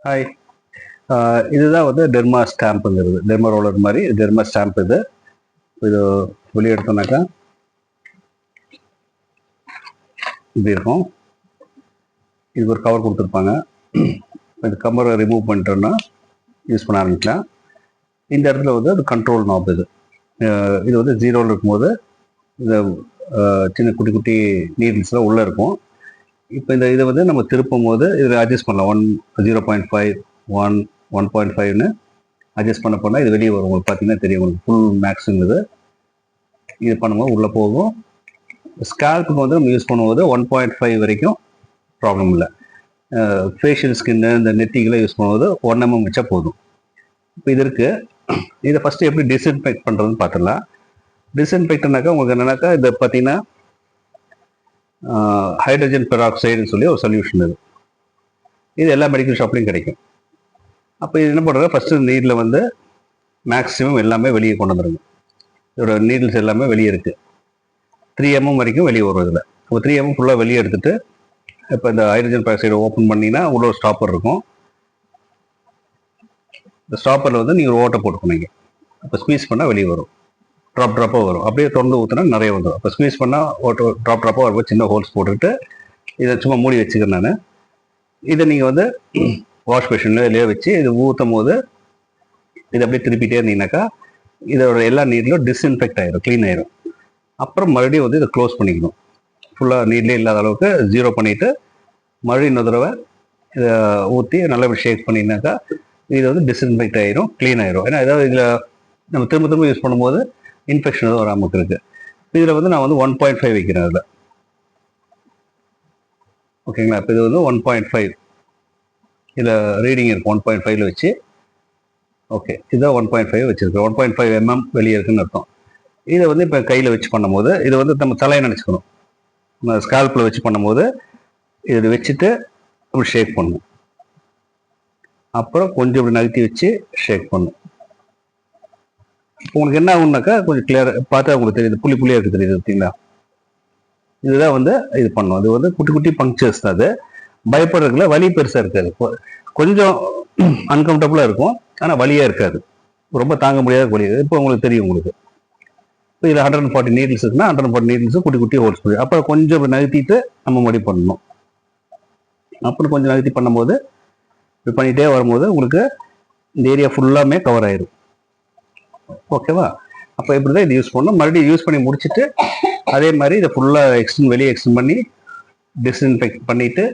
Hi. இதுதான் வந்து derma ஸ்டாம்புங்கிறது. Derma roller மாதிரி டெர்மா ஸ்டாம்ப் இது. இது வெளியே எடுத்தோம்னாக்கா இப்படி இருக்கும். இது ஒரு கவர் கொடுத்துருப்பாங்க. இந்த கவரை ரிமூவ் பண்ணிட்டோம்னா யூஸ் பண்ண ஆரம்பிக்கலாம். இந்த இடத்துல வந்து அது கண்ட்ரோல் நாப் இது. இது வந்து ஜீரோவில் இருக்கும்போது இந்த சின்ன குட்டி குட்டி நீடில்ஸ்லாம் உள்ளே இருக்கும். இப்போ இதை வந்து நம்ம திருப்பும் போது இதில் அட்ஜஸ்ட் பண்ணலாம். 0.5 1.5ன்னு அட்ஜஸ்ட் பண்ண போனால் இது வெளியே வரும். உங்களுக்கு பார்த்தீங்கன்னா தெரியும், உங்களுக்கு ஃபுல் மேக்ஸுங்கிறது. இது பண்ணும்போது உள்ளே போகும். ஸ்கால்ப்புக்கு வந்து நம்ம யூஸ் பண்ணும்போது 1.5 வரைக்கும் ப்ராப்ளம் இல்லை. ஃபேஷியல் ஸ்கின்னு இந்த நெத்திகளை யூஸ் பண்ணும்போது 1 mm வச்சா போதும். இப்போ இது இருக்குது. இதை ஃபஸ்ட்டு எப்படி டிஸ்இன்ஃபெக்ட் பண்ணுறதுன்னு பார்த்துடலாம். டிஸ்இன்ஃபெக்ட்னாக்கா உங்களுக்கு என்னன்னாக்கா இதை பார்த்தீங்கன்னா ஹைட்ரஜன் பெராக்சைடுன்னு சொல்லி ஒரு சொல்யூஷன் இது எல்லா மெடிக்கல் ஷாப்லையும் கிடைக்கும். அப்போ இது என்ன பண்ணுறது, ஃபஸ்ட்டு நீடில் வந்து மேக்ஸிமம் எல்லாமே வெளியே கொண்டு வந்துடுங்க. இதோட நீடில்ஸ் எல்லாமே வெளியே இருக்குது. 3 mm வரைக்கும் வெளியே வரும். இதில் இப்போ 3 mm ஃபுல்லாக வெளியே எடுத்துகிட்டு இப்போ இந்த ஹைட்ரஜன் பெராக்சைடு ஓப்பன் பண்ணிங்கன்னா உள்ள ஒரு ஸ்டாப்பர் இருக்கும். இந்த ஸ்டாப்பரில் வந்து நீங்கள் ஒரு ஓட்டை போட்டுக்கணும். அப்போ ஸ்குவீஸ் பண்ணால் வெளியே வரும். ட்ராப்பாக வரும். அப்படியே தொடர்ந்து ஊற்றினா நிறைய வந்துடும். அப்போ ஸ்குவீஸ் பண்ணால் ஓட்டோ ட்ராப்பாக வரும்போது சின்ன ஹோல்ஸ் போட்டுக்கிட்டு இதை சும்மா மூடி வச்சுக்கிறேன் நான். இதை நீங்கள் வந்து வாஷ் பேஷனில் இல்லையோ வச்சு இது ஊற்றும் போது இதை அப்படியே திருப்பிட்டே இருந்தீங்கன்னாக்கா இதோட எல்லா நீட்லையும் டிஸ்இன்ஃபெக்ட் ஆகிடும், க்ளீன் ஆகிடும். அப்புறம் மறுபடியும் வந்து இதை க்ளோஸ் பண்ணிக்கணும். ஃபுல்லாக நீட்லேயே இல்லாத அளவுக்கு 0 பண்ணிவிட்டு மறுபடியும் இன்னொரு தடவை இதை ஊற்றி நல்லா ஷேக் பண்ணிங்கனாக்கா இது வந்து டிஸ்இன்ஃபெக்ட் ஆகிடும், க்ளீன் ஆகிடும். ஏன்னா ஏதாவது இதில் நம்ம திரும்ப திரும்ப யூஸ் பண்ணும்போது இன்ஃபெக்ஷன் எதுவும் வராமல் இருக்குது. இதில் வந்து நான் வந்து 1.5 வைக்கிறேன் அதில். ஓகேங்களா? இப்போ இது வந்து 1.5 இதில் ரீடிங் இருக்குது. 1.5ல் வச்சு ஓகே இதுதான் 1.5 வச்சுருக்கேன். 1.5 mm வெளியே இருக்குன்னு அர்த்தம். இதை வந்து இப்போ கையில் வச்சு பண்ணும்போது இதை வந்து நம்ம தலையை நினச்சிக்கணும். நம்ம ஸ்கால்பில் வச்சு பண்ணும்போது இதை வச்சுட்டு அப்படி ஷேக் பண்ணணும். அப்புறம் கொஞ்சம் இப்படி நகர்த்தி வச்சு ஷேக் பண்ணணும். இப்போ உங்களுக்கு என்ன ஆகுனாக்கா கொஞ்சம் கிளியராக பார்த்தா உங்களுக்கு தெரியுது, புள்ளி புள்ளியாக இருக்குது, தெரியுது பார்த்தீங்களா? இதுதான் வந்து இது பண்ணணும். அது வந்து குட்டி குட்டி பங்க்சர்ஸ் தான். அது பயப்படுறதுல வலி பெருசாக இருக்காது. கொஞ்சம் அன்கம்ஃபர்டபுளாக இருக்கும், ஆனால் வலியாக இருக்காது. ரொம்ப தாங்க முடியாத வலி. இப்போ உங்களுக்கு தெரியும். உங்களுக்கு இப்போ இதில் 140 நீடில்ஸ் இருக்குன்னா 140 நீடில்ஸும் குட்டி குட்டி ஹோல்ஸ் போய் அப்புறம் கொஞ்சம் நகர்த்திட்டு நம்ம மறுபடி பண்ணணும். அப்புறம் கொஞ்சம் நகர்த்தி பண்ணும்போது இப்படி பண்ணிகிட்டே வரும்போது உங்களுக்கு இந்த ஏரியா ஃபுல்லாமே கவர் ஆயிடும். ஓகேவா? அப்போ இப்படி தான் இது யூஸ் பண்ணணும். மறுபடியும் யூஸ் பண்ணி முடிச்சுட்டு அதே மாதிரி இதை ஃபுல்லாக வெளியே எக்ஸ்டெண்ட் பண்ணி டிஸ்இன்ஃபெக்ட் பண்ணிவிட்டு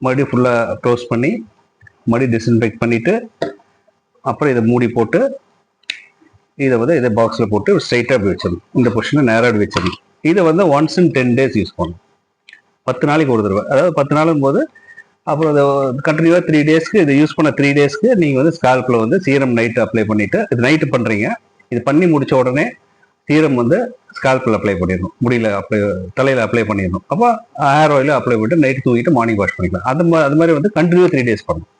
மறுபடியும் ஃபுல்லாக க்ளோஸ் பண்ணி மறுபடியும் டிஸ்இன்ஃபெக்ட் பண்ணிவிட்டு அப்புறம் இதை மூடி போட்டு இதை வந்து இதை பாக்ஸில் போட்டு ஸ்ட்ரைட்டாக அப்படி வச்சிடணும். இந்த பொசிஷனை நேராக அப்படி வச்சிடணும். இதை வந்து ஒன்ஸ் இன் 10 days யூஸ் பண்ணணும். 10 நாளைக்கு ஒரு தடவை. அதாவது 10 நாளும் போது அப்புறம் அதை கண்டினியூவாக 3 daysக்கு இதை யூஸ் பண்ண 3 daysக்கு நீங்கள் வந்து ஸ்கால்பில் வந்து சீரம் நைட்டு அப்ளை பண்ணிவிட்டு இது நைட்டு பண்ணுறீங்க. இது பண்ணி முடித்த உடனே சீரம் வந்து ஸ்கால்பில் அப்ளை பண்ணிடணும். முடியல தலையில் அப்ளை பண்ணிடணும். அப்போ ஹேர் ஆயில் அப்ளை பண்ணிட்டு நைட்டு தூங்கிட்டு மார்னிங் வாஷ் பண்ணிக்கலாம். அது மாதிரி வந்து கண்டினியூவாக 3 days பண்ணணும்.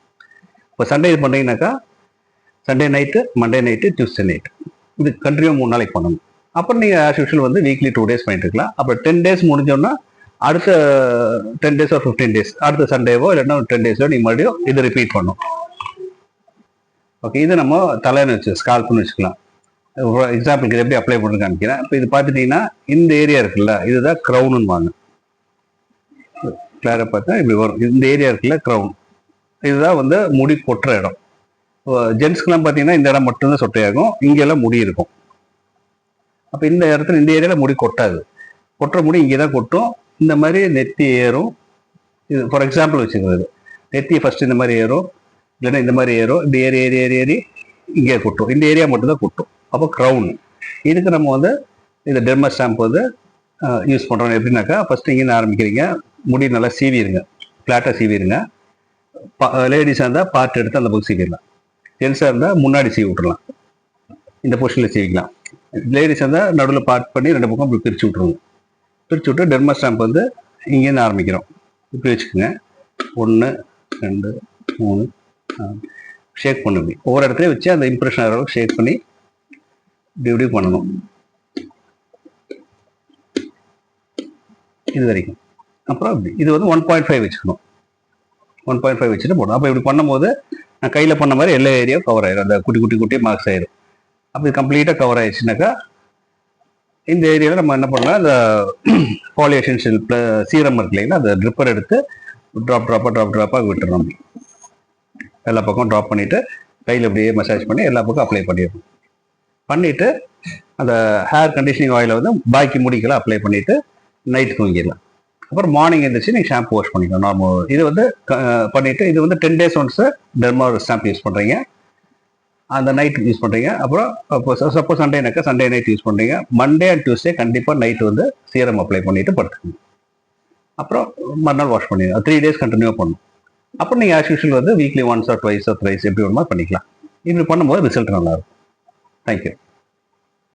இப்போ சண்டே இது பண்ணுறீங்கன்னாக்கா Sunday night, Monday night, Tuesday night, இது கண்டினியூவாக 3 நாளைக்கு பண்ணணும். அப்புறம் நீங்கள் ஆஸ் யூஷுவல் வந்து வீக்லி 2 days பண்ணிட்டு இருக்கலாம். அப்புறம் 10 days முடிஞ்சோன்னா அடுத்த 10 days or 15 days அடுத்த சண்டேவோ இல்லைன்னா 10 daysோ நீங்கள் மறுபடியும் இதை ரிப்பீட் பண்ணணும். ஓகே, இது நம்ம தலைன்னு வச்சு ஸ்கால்ப்னு வச்சுக்கலாம். எக்ஸாம்பிளுக்கு இது எப்படி அப்ளை பண்ணி காமிக்கிறேன். இப்போ இது பார்த்துட்டீங்கன்னா இந்த ஏரியா இருக்குல்ல, இதுதான் க்ரௌன்னு வாங்க. கிளியராக பார்த்தா இப்படி வரும். இந்த ஏரியா இருக்குல்ல க்ரௌன், இதுதான் வந்து முடி கொட்டுற இடம். ஜென்ஸ்க்கெல்லாம் பார்த்தீங்கன்னா இந்த இடம் மட்டும்தான் சொட்டையாகும், இங்கெல்லாம் முடி இருக்கும். அப்போ இந்த இடத்துல இந்த ஏரியாவில் முடி கொட்டாது. கொட்டுற முடி இங்கே தான் கொட்டும். இந்த மாதிரி நெத்தி ஏறும். இது ஃபார் எக்ஸாம்பிள் வச்சுக்கிறது. நெத்தியை ஃபஸ்ட்டு இந்த மாதிரி ஏறும், இல்லைன்னா இந்த மாதிரி ஏறும். இந்த ஏறி ஏறி ஏறி ஏறி இங்கே கொட்டும். இந்த ஏரியா மட்டும்தான் கொட்டும். அப்போ க்ரௌன். இதுக்கு நம்ம வந்து இந்த டெர்மா ஸ்டாம்ப் வந்து யூஸ் பண்ணுறோம். எப்படின்னாக்கா ஃபஸ்ட்டு இங்கேருந்து ஆரம்பிக்கிறீங்க. முடி நல்லா சீவிடுங்க, ஃப்ளாட்டாக சீவிடுங்க. லேடிஸாக இருந்தால் பார்ட் எடுத்து அந்த பக்கம் சீவிடலாம். ஜென்ஸாக இருந்தால் முன்னாடி சீவி விட்டுறலாம், இந்த பொசிஷனில் சீவிக்கலாம். லேடிஸாக இருந்தால் நடுவில் பார்ட் பண்ணி 2 பக்கம் இப்படி பிரித்து விட்ருங்க. பிரித்து விட்டு டெர்மா ஸ்டாம்ப் வந்து இங்கேருந்து ஆரம்பிக்கிறோம். இப்படி வச்சுக்கோங்க. 1 2 3 ஷேக் பண்ணுங்க. ஒவ்வொரு இடத்துலையும் வச்சு அந்த இம்ப்ரெஷன் ஆகிற அளவுக்கு ஷேக் பண்ணி இப்படி பண்ணணும். இது வரைக்கும். அப்புறம் இப்படி இது வந்து 1.5 வச்சுக்கணும். 1.5 வச்சுட்டு போடணும். அப்போ இப்படி பண்ணும்போது நான் கையில் பண்ண மாதிரி எல்லா ஏரியாவும் கவர் ஆயிடும். அந்த குட்டி குட்டி குட்டி மார்க்ஸ் ஆயிடும். அப்படி கம்ப்ளீட்டாக கவர் ஆயிடுச்சுனாக்கா இந்த ஏரியாவில் நம்ம என்ன பண்ணலாம், அந்த பாலியேஷன் சீரம் இருக்கு இல்லைங்களா, அந்த ட்ரிப்பர் எடுத்து ட்ராப்பாக விட்டுறோம். எல்லா பக்கம் ட்ராப் பண்ணிவிட்டு கையில் அப்படியே மசாஜ் பண்ணி எல்லா பக்கம் அப்ளை பண்ணிடணும். பண்ணிவிட்டு அந்த ஹேர் கண்டிஷனிங் ஆயிலை வந்து பாக்கி முடிக்கலாம் அப்ளை பண்ணிவிட்டு நைட் தூங்கிடலாம். அப்புறம் மார்னிங் எழுந்திரிச்சு நீங்கள் ஷாம்பு வாஷ் பண்ணிக்கலாம் நார்மல். இது வந்து பண்ணிவிட்டு இது வந்து 10 days once derma shampoo use பண்ணுறீங்க, அந்த நைட் யூஸ் பண்ணுறீங்க. அப்புறம் சப்போஸ் சண்டேனாக்கா சண்டே நைட் யூஸ் பண்ணுறீங்க. மண்டே அண்ட் டியூஸ்டே கண்டிப்பாக நைட் வந்து சீரம் அப்ளை பண்ணிவிட்டு படுத்துக்கணும். அப்புறம் மறுநாள் வாஷ் பண்ணிடுங்க. 3 days கண்டினியூ பண்ணணும். அப்புறம் நீங்கள் ஆஸ் யூஷுவல் வந்து வீக்லி ஒன்ஸ் ஆர் ட்வைஸ் எப்படி ஒரு மாதிரி பண்ணிக்கலாம். இப்படி பண்ணும்போது ரிசல்ட் நல்லாயிருக்கும். தேங்க்யூ.